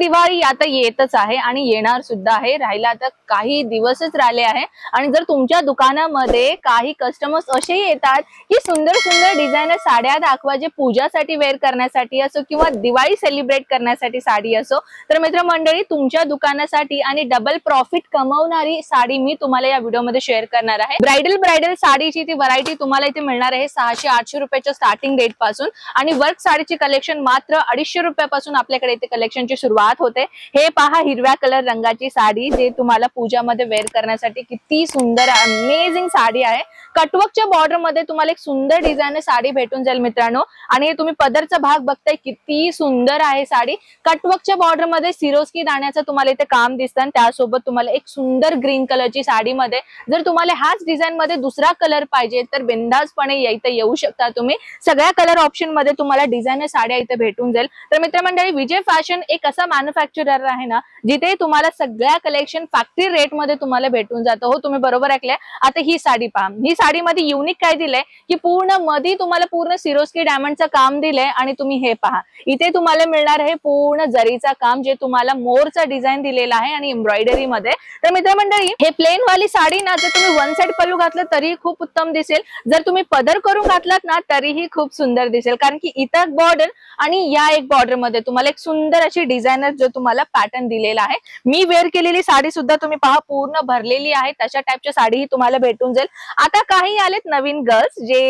दिवाळी आता येतच आहे आणि येणार सुद्धा आहे, राहिला आता काही दिवसच राहिले आहे। आणि जर तुमच्या दुकानामध्ये काही कस्टमर्स असे येतात की सुंदर सुंदर डिझायनर साड्या दाखवा, जे पूजासाठी वेअर करण्यासाठी असो किंवा दिवाळी सेलिब्रेट करण्यासाठी साडी असो, तर मित्रमंडळी तुमच्या दुकानासाठी आणि डबल प्रॉफिट कमवणारी साडी मी तुम्हाला या व्हिडिओमध्ये शेअर करणार आहे। ब्राइडल साडीची ती व्हरायटी तुम्हाला इथे मिळणार आहे 600-800 रुपयाच्या स्टार्टिंग रेट पासून, आणि वर्क साडीची कलेक्शन मात्र 250 रुपयापासून आपल्याकडे इथे कलेक्शनची सुरुवात होते। हे पहा, हिरव्या कलर रंगाची साडी जे तुम्हाला पूजामध्ये वेअर करण्यासाठी किती सुंदर अमेझिंग साडी आहे। कटवर्कच्या बॉर्डर मध्ये तुम्हाला एक सुंदर डिझाइन साडी भेटून जाईल मित्रांनो। आणि हे तुम्ही पदरचा भाग बघताय किती सुंदर आहे साडी। कटवर्कच्या बॉर्डर मध्ये सिरोस्की दाण्याचं तुम्हाला इथे काम दिसतं, त्यासोबत तुम्हाला एक सुंदर ग्रीन कलरची साडी मध्ये, जर तुम्हाला हाच डिझाइन मध्ये दुसरा कलर पाहिजे तर बिंदासपणे इथे येऊ शकता तुम्ही। सगळ्या कलर ऑप्शन मध्ये तुम्हाला डिझायनर साड्या इथे भेटून जाईल। तर मित्रमंडळी, विजय फॅशन एक असा मॅन्युफॅक्चरर आहे ना जिथे तुम्हाला सगळ्या कलेक्शन फॅक्टरी रेट मध्ये तुम्हाला भेटून जातं। हो, तुम्ही बरोबर ऐकलंय। आता ही साडी पहा, ही साडी मध्ये युनिक काय दिलंय की पूर्ण मध्ये तुम्हाला पूर्ण सिरोस्की डायमंडचं काम दिलंय, आणि तुम्ही हे पहा इथे तुम्हाला मिळणार आहे पूर्ण जरीचा काम, जे तुम्हाला मोरचा डिझाइन दिलेला आहे आणि एम्ब्रॉयडरी मध्ये। तर मित्रमंडळी, हे प्लेन वाली साडी ना जर तुम्ही वन साइड पल्लू घातलं तरी खूप उत्तम दिसेल, जर तुम्ही पदर करून घातलात ना तरीही खूप सुंदर दिसेल, कारण की इथं बॉर्डर आणि या एक बॉर्डर मध्ये तुम्हाला एक सुंदर अशी डिझायनर जो तुम्हाला पॅटर्न दिलेला आहे। मी वेअर केलेली साडी सुद्धा तुम्ही पहा पूर्ण भरलेली आहे, तशा टाइपच्या साडीही तुम्हाला भेटून जाईल। आता काही आलेत नवीन गर्ल्स, जे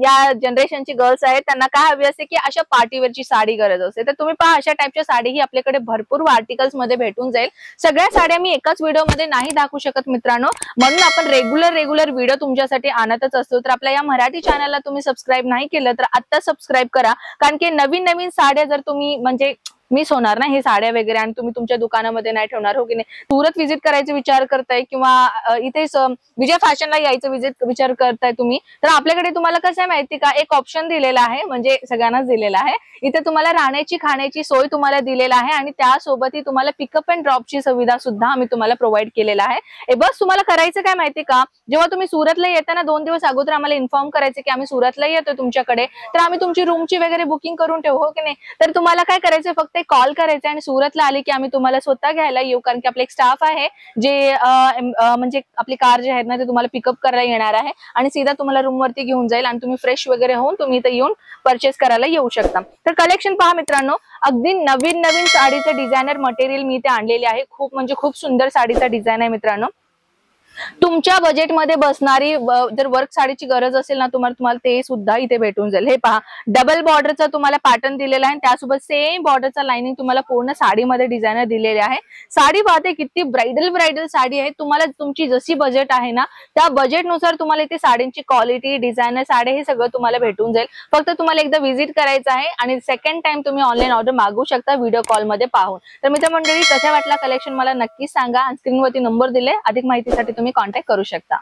या जनरेशनची गर्ल्स आहेत, त्यांना काय हवी असते की अशा पार्टीवेअरची साडी गरज असते, तर तुम्ही पहा अशा टाइपच्या साडीही आपल्याकडे भरपूर आर्टिकल्स मध्ये भेटून जाईल। सगळ्या साड्या मी एकाच व्हिडिओ मध्ये नाही दाखवू शकत मित्रांनो, म्हणून आपण रेग्युलर व्हिडिओ तुमच्यासाठी आणतच असतो। तर आपल्या या मराठी चॅनलला तुम्ही सबस्क्राईब नाही केलं तर आता सबस्क्राईब करा, कारण की नवीन साड्या जर तुम्ही म्हणजे मिस होणार ना हे साड्या वगैरे, आणि तुम्ही तुमच्या दुकानामध्ये नाही ठेवणार, हो की नाही। सुरत विजिट करायचा विचार करताय किंवा इथे विजय फॅशनला यायचं विचार करताय तुम्ही, तर आपल्याकडे तुम्हाला कसं आहे माहिती का, एक ऑप्शन दिलेला आहे, म्हणजे सगळ्यांनाच दिलेला आहे। इथे तुम्हाला राहण्याची खाण्याची सोय तुम्हाला दिलेला आहे, आणि त्यासोबतही तुम्हाला पिकअप अँड ड्रॉपची सुविधा सुद्धा आम्ही तुम्हाला प्रोव्हाइड केलेला आहे। बस तुम्हाला करायचं काय माहिती का, जेव्हा तुम्ही सुरतला येताना 2 दिवस अगोदर आम्हाला इन्फॉर्म करायचं की आम्ही सुरतला येतो तुमच्याकडे, तर आम्ही तुमची रूमची वगैरे बुकिंग करून ठेवू, हो की नाही। तर तुम्हाला काय करायचं, फक्त कॉल करायचा आणि सुरतला आले की आम्ही तुम्हाला स्वतः घ्यायला येऊ, कारण की आपले एक स्टाफ आहे जे म्हणजे आपली कार जे आहेत ना ते तुम्हाला पिकअप करायला येणार आहे, आणि सीधा तुम्हाला रूम वरती घेऊन जाईल, आणि तुम्ही फ्रेश वगैरे होऊन तुम्ही इथे येऊन परचेस करायला येऊ शकता। तर कलेक्शन पहा मित्रांनो, अगदी नवीन साडीचं डिझायनर मटेरियल मी इथे आणलेले आहे। खूप म्हणजे खूप सुंदर साडीचा डिझाइन आहे मित्रांनो। तुमच्या बजेटमध्ये बसणारी जर वर्क साडीची गरज असेल ना तुम्हाला ते सुद्धा इथे भेटून जाईल। हे पहा, डबल बॉर्डरचा तुम्हाला पॅटर्न दिलेला आहे, त्यासोबत सेम बॉर्डरचा लाइनिंग तुम्हाला पूर्ण साडीमध्ये डिझायनर दिलेले आहे। साडी पाहते किती ब्राइडल साडी आहे। तुम्हाला तुमची जशी बजेट आहे ना त्या बजेटनुसार तुम्हाला इथे साडींची क्वालिटी, डिझायनर साडी हे सगळं तुम्हाला भेटून जाईल। फक्त तुम्हाला एकदा व्हिजिट करायचं आहे, आणि सेकंड टाइम तुम्ही ऑनलाईन ऑर्डर मागवू शकता व्हिडिओ कॉल मध्ये पाहून। तर मित्रमंडळी, कशा वाटला कलेक्शन मला नक्की सांगा, आणि स्क्रीनवरती नंबर दिले, अधिक माहितीसाठी तुम्ही कॉन्टॅक्ट करू शकता।